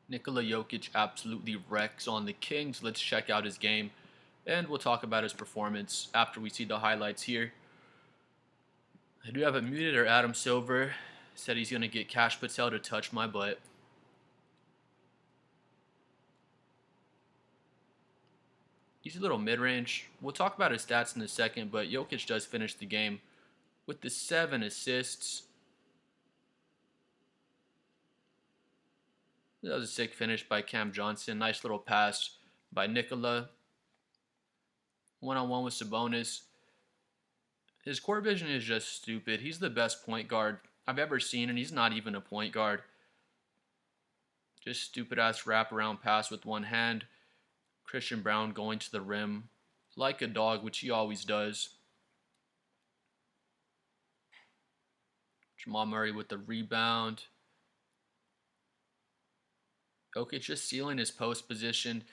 Nikola Jokic absolutely wrecks on the Kings. Let's check out his game, and we'll talk about his performance after we see the highlights here. I do have it muted, or Adam Silver said he's going to get Cash Patel to touch my butt. He's a little mid-range. We'll talk about his stats in a second, but Jokic does finish the game with the 7 assists. That was a sick finish by Cam Johnson. Nice little pass by Nikola. One-on-one with Sabonis. His court vision is just stupid. He's the best point guard I've ever seen, and he's not even a point guard. Just stupid-ass wraparound pass with one hand. Christian Brown going to the rim like a dog, which he always does. Jamal Murray with the rebound. Jokic just sealing his post position.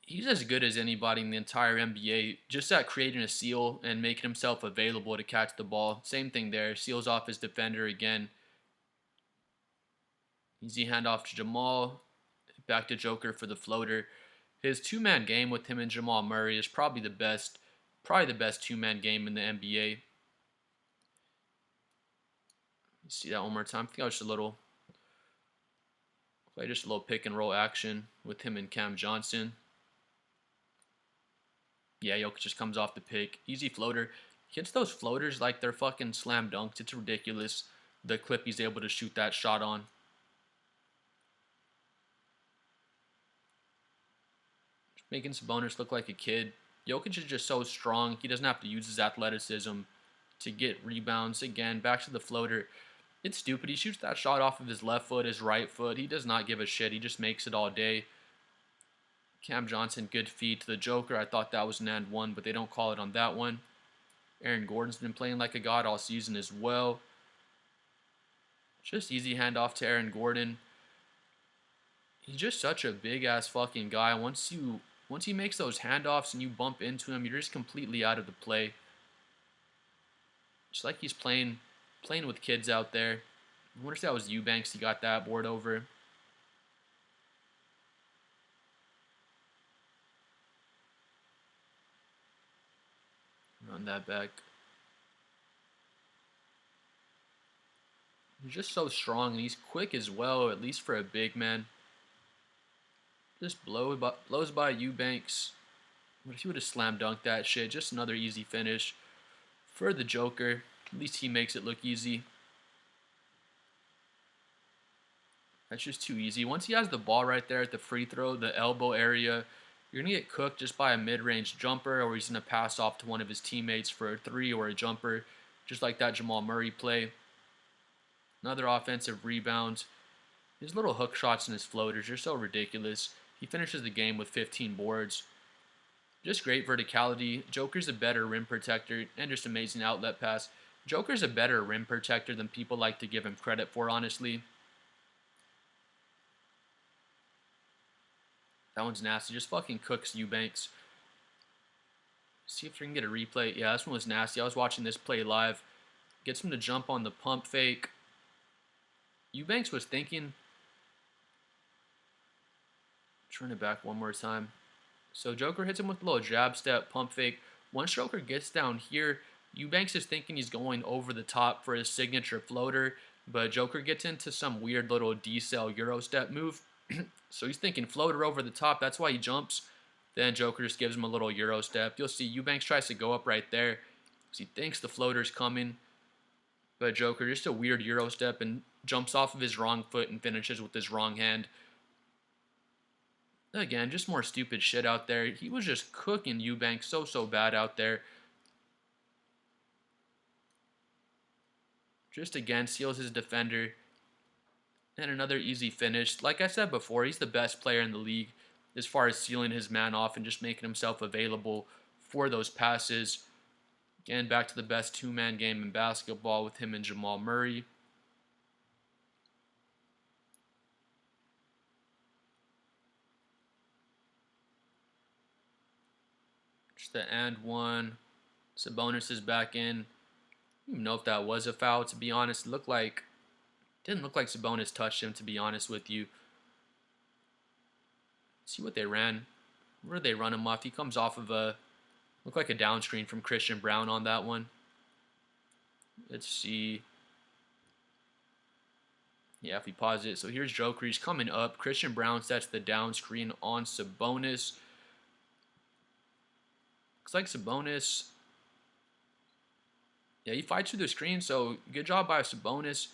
He's as good as anybody in the entire NBA, just at creating a seal and making himself available to catch the ball. Same thing there. Seals off his defender again. Easy handoff to Jamal. Back to Joker for the floater. His two-man game with him and Jamal Murray is probably the best two-man game in the NBA. Let's see that one more time. I think I was just a little pick and roll action with him and Cam Johnson. Yeah, Jokic just comes off the pick. Easy floater. He hits those floaters like they're fucking slam dunks. It's ridiculous, the clip he's able to shoot that shot on. Just making Sabonis look like a kid. Jokic is just so strong. He doesn't have to use his athleticism to get rebounds. Again, back to the floater. It's stupid. He shoots that shot off of his left foot, his right foot. He does not give a shit. He just makes it all day. Cam Johnson, good feed to the Joker. I thought that was an and one, but they don't call it on that one. Aaron Gordon's been playing like a god all season as well. Just easy handoff to Aaron Gordon. He's just such a big-ass fucking guy. Once he makes those handoffs and you bump into him, you're just completely out of the play. Just like he's playing with kids out there. I wonder if that was Eubanks he got that board over. Run that back. He's just so strong, and he's quick as well, at least for a big man. Just blows by Eubanks. What if he would have slam dunked that shit? Just another easy finish for the Joker. At least he makes it look easy. That's just too easy. Once he has the ball right there at the free throw, the elbow area, you're going to get cooked just by a mid-range jumper, or he's going to pass off to one of his teammates for a three or a jumper, just like that Jamal Murray play. Another offensive rebound. His little hook shots and his floaters are so ridiculous. He finishes the game with 15 boards. Just great verticality. Joker's a better rim protector, and just amazing outlet pass. Joker's a better rim protector than people like to give him credit for, honestly. That one's nasty. Just fucking cooks Eubanks. See if we can get a replay. Yeah, this one was nasty. I was watching this play live. Gets him to jump on the pump fake. Eubanks was thinking. Turn it back one more time. So Joker hits him with a little jab step, pump fake. Once Joker gets down here, Eubanks is thinking he's going over the top for his signature floater, but Joker gets into some weird little decel Euro step move. So he's thinking floater over the top. That's why he jumps. Then Joker just gives him a little Euro step. You'll see Eubanks tries to go up right there because he thinks the floater's coming. But Joker just a weird Euro step and jumps off of his wrong foot and finishes with his wrong hand. Again, just more stupid shit out there. He was just cooking Eubanks so bad out there. Just again seals his defender. And another easy finish. Like I said before, he's the best player in the league as far as sealing his man off and just making himself available for those passes. Again, back to the best two-man game in basketball with him and Jamal Murray. Just the and one. Sabonis is back in. I don't even know if that was a foul, to be honest. Didn't look like Sabonis touched him, to be honest with you. See what they ran. Where did they run him off? He comes off of a, look like a down screen from Christian Brown on that one. Let's see. Yeah, if we pause it. So here's Joker. He's coming up. Christian Brown sets the down screen on Sabonis. Looks like Sabonis. Yeah, he fights through the screen, so good job by Sabonis.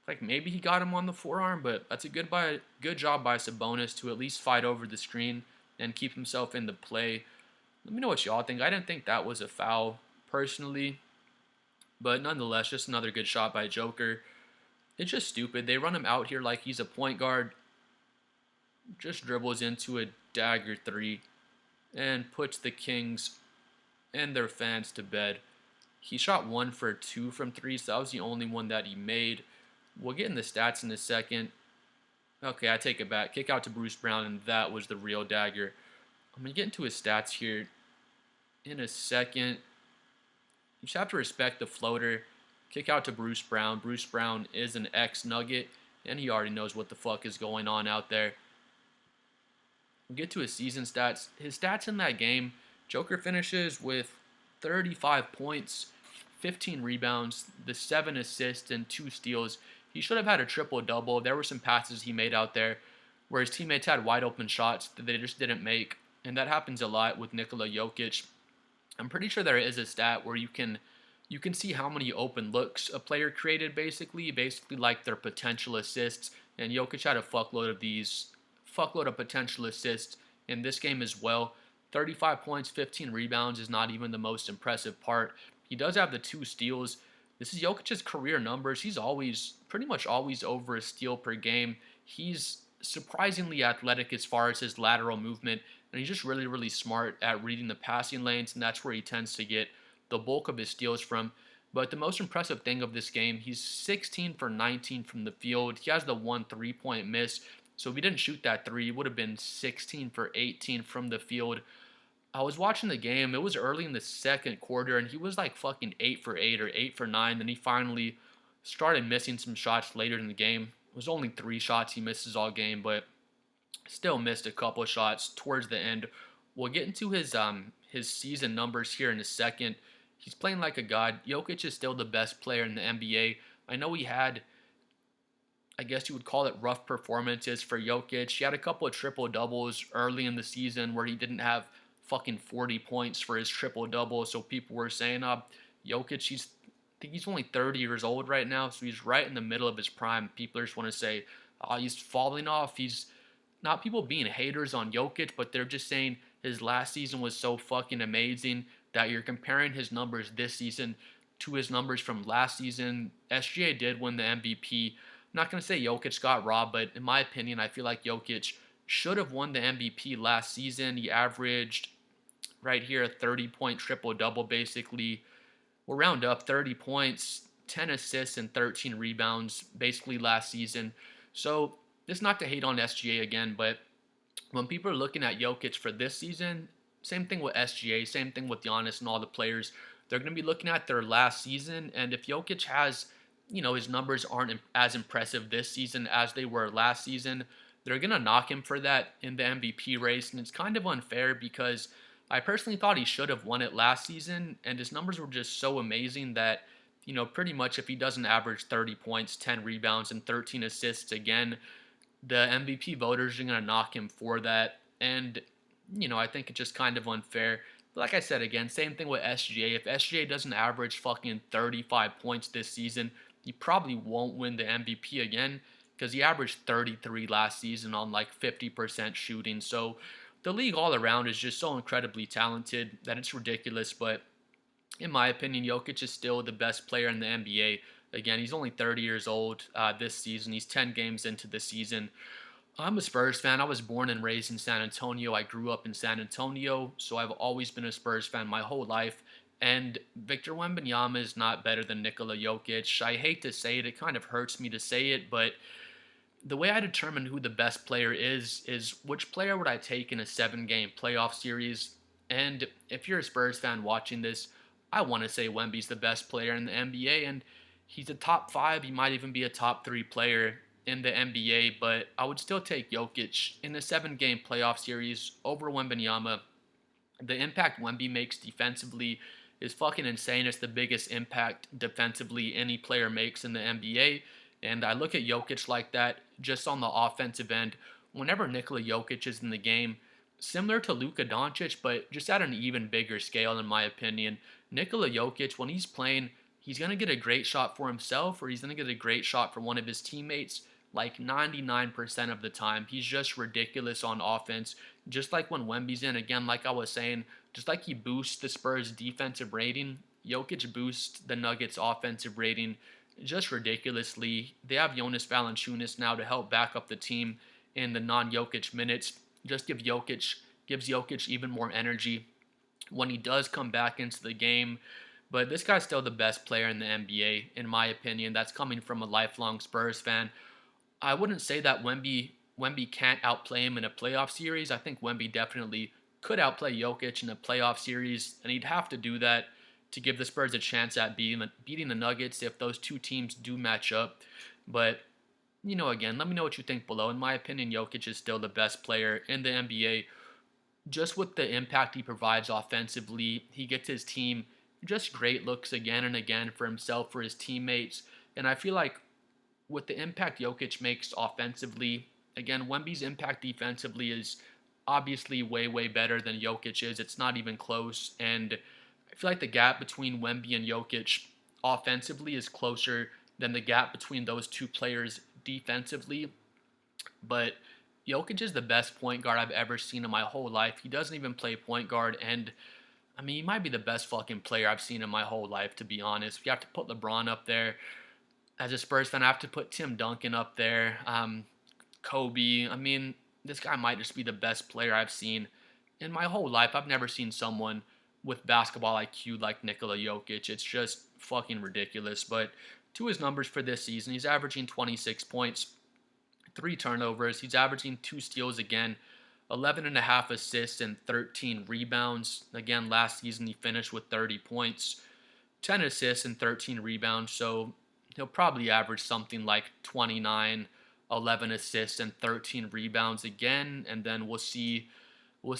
Like maybe he got him on the forearm, but that's a good job by Sabonis to at least fight over the screen and keep himself in the play. Let me know what y'all think. I didn't think that was a foul personally, but nonetheless, just another good shot by Joker. It's just stupid. They run him out here like he's a point guard. Just dribbles into a dagger three and puts the Kings and their fans to bed. He shot 1 for 2 from 3, so that was the only one that he made. We'll get in the stats in a second. Okay, I take it back. Kick out to Bruce Brown, and that was the real dagger. I'm going to get into his stats here in a second. You just have to respect the floater. Kick out to Bruce Brown. Bruce Brown is an ex-Nugget, and he already knows what the fuck is going on out there. We'll get to his season stats. His stats in that game, Joker finishes with 35 points, 15 rebounds, the 7 assists, and 2 steals. He should have had a triple-double. There were some passes he made out there where his teammates had wide-open shots that they just didn't make, and that happens a lot with Nikola Jokic. I'm pretty sure there is a stat where you can see how many open looks a player created, basically like their potential assists, and Jokic had a fuckload of potential assists in this game as well. 35 points, 15 rebounds is not even the most impressive part. He does have the 2 steals. This is Jokic's career numbers. He's pretty much always over a steal per game. He's surprisingly athletic as far as his lateral movement, and he's just really, really smart at reading the passing lanes, and that's where he tends to get the bulk of his steals from. But the most impressive thing of this game, he's 16 for 19 from the field. He has the 1 3-point miss. So if he didn't shoot that 3, it would have been 16 for 18 from the field. I was watching the game. It was early in the second quarter, and he was like fucking 8 for 8 or 8 for 9. Then he finally started missing some shots later in the game. It was only 3 shots he misses all game, but still missed a couple of shots towards the end. We'll get into his season numbers here in a second. He's playing like a god. Jokic is still the best player in the NBA. I know he had, I guess you would call it, rough performances for Jokic. He had a couple of triple-doubles early in the season where he didn't have fucking 40 points for his triple-double. So people were saying, Jokic, I think he's only 30 years old right now, so he's right in the middle of his prime. People just want to say, he's falling off. He's not people being haters on Jokic, but they're just saying his last season was so fucking amazing that you're comparing his numbers this season to his numbers from last season. SGA did win the MVP. I'm not going to say Jokic got robbed, but in my opinion, I feel like Jokic should have won the MVP last season. He averaged right here a 30-point triple-double, basically. We'll round up 30 points, 10 assists, and 13 rebounds, basically last season. So this is not to hate on SGA again, but when people are looking at Jokic for this season, same thing with SGA, same thing with Giannis and all the players. They're going to be looking at their last season, and if Jokic has, his numbers aren't as impressive this season as they were last season, they're going to knock him for that in the MVP race, and it's kind of unfair because I personally thought he should have won it last season, and his numbers were just so amazing that, pretty much if he doesn't average 30 points, 10 rebounds, and 13 assists again, the MVP voters are going to knock him for that, and I think it's just kind of unfair. But like I said again, same thing with SGA. If SGA doesn't average fucking 35 points this season, he probably won't win the MVP again because he averaged 33 last season on like 50% shooting. So the league all around is just so incredibly talented that it's ridiculous. But in my opinion, Jokic is still the best player in the NBA. Again, he's only 30 years old this season. He's 10 games into the season. I'm a Spurs fan. I was born and raised in San Antonio. I grew up in San Antonio, so I've always been a Spurs fan my whole life. And Victor Wembanyama is not better than Nikola Jokic. I hate to say it. It kind of hurts me to say it, but the way I determine who the best player is which player would I take in a 7-game playoff series. And if you're a Spurs fan watching this, I want to say Wemby's the best player in the NBA, and he's a top 5. He might even be a top 3 player in the NBA, but I would still take Jokic in the 7-game playoff series over Wembanyama. The impact Wemby makes defensively is fucking insane. It's the biggest impact defensively any player makes in the NBA. And I look at Jokic like that just on the offensive end. Whenever Nikola Jokic is in the game, similar to Luka Doncic, but just at an even bigger scale, in my opinion, Nikola Jokic, when he's playing, he's going to get a great shot for himself or he's going to get a great shot for one of his teammates like 99% of the time. He's just ridiculous on offense. Just like when Wemby's in, again, like I was saying, just like he boosts the Spurs' defensive rating, Jokic boosts the Nuggets' offensive rating just ridiculously. They have Jonas Valanciunas now to help back up the team in the non-Jokic minutes. Just gives Jokic even more energy when he does come back into the game. But this guy's still the best player in the NBA, in my opinion. That's coming from a lifelong Spurs fan. I wouldn't say that Wemby can't outplay him in a playoff series. I think Wemby definitely could outplay Jokic in a playoff series, and he'd have to do that to give the Spurs a chance at beating the Nuggets if those two teams do match up. But, again, let me know what you think below. In my opinion, Jokic is still the best player in the NBA. Just with the impact he provides offensively, he gets his team just great looks again and again for himself, for his teammates. And I feel like with the impact Jokic makes offensively, again, Wemby's impact defensively is obviously way, way better than Jokic is. It's not even close. And I feel like the gap between Wemby and Jokic offensively is closer than the gap between those two players defensively. But Jokic is the best point guard I've ever seen in my whole life. He doesn't even play point guard, and I mean, he might be the best fucking player I've seen in my whole life, to be honest. We have to put LeBron up there. As a Spurs fan, I have to put Tim Duncan up there. Kobe. I mean, this guy might just be the best player I've seen in my whole life. I've never seen someone with basketball IQ like Nikola Jokic. It's just fucking ridiculous. But to his numbers for this season, he's averaging 26 points, 3 turnovers. He's averaging 2 steals again, 11 and a half assists and 13 rebounds. Again, last season he finished with 30 points, 10 assists and 13 rebounds. So he'll probably average something like 29, 11 assists and 13 rebounds again. And then we'll see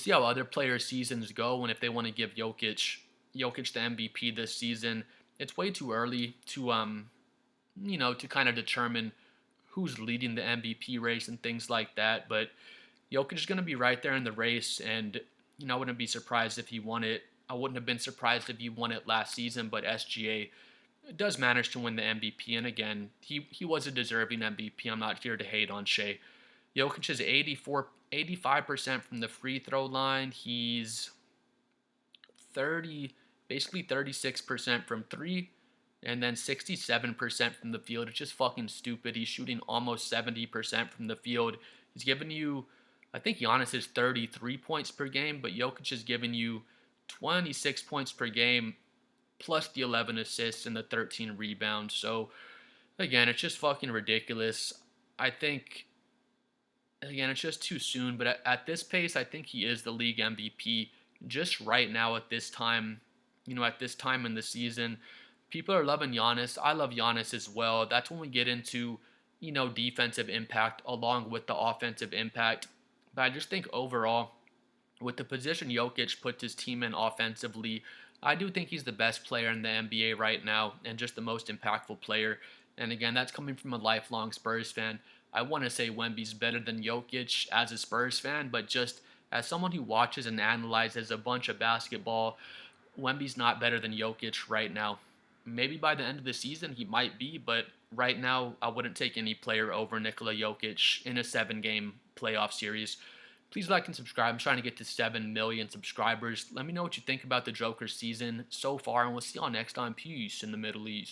how other players' seasons go, and if they want to give Jokic the MVP this season. It's way too early to to kind of determine who's leading the MVP race and things like that. But Jokic is going to be right there in the race, and I wouldn't be surprised if he won it. I wouldn't have been surprised if he won it last season, but SGA does manage to win the MVP, and again, he was a deserving MVP. I'm not here to hate on Shea. Jokic is 85% from the free throw line. He's basically 36% from 3, and then 67% from the field. It's just fucking stupid. He's shooting almost 70% from the field. He's giving you, I think Giannis is 33 points per game, but Jokic is giving you 26 points per game, plus the 11 assists and the 13 rebounds. So, again, it's just fucking ridiculous. I think, again, it's just too soon, but at this pace, I think he is the league MVP just right now at this time, at this time in the season. People are loving Giannis. I love Giannis as well. That's when we get into, defensive impact along with the offensive impact. But I just think overall, with the position Jokic puts his team in offensively, I do think he's the best player in the NBA right now and just the most impactful player. And again, that's coming from a lifelong Spurs fan. I want to say Wemby's better than Jokic as a Spurs fan, but just as someone who watches and analyzes a bunch of basketball, Wemby's not better than Jokic right now. Maybe by the end of the season he might be, but right now I wouldn't take any player over Nikola Jokic in a 7-game playoff series. Please like and subscribe. I'm trying to get to 7 million subscribers. Let me know what you think about the Joker season so far, and we'll see y'all next time. Peace in the Middle East.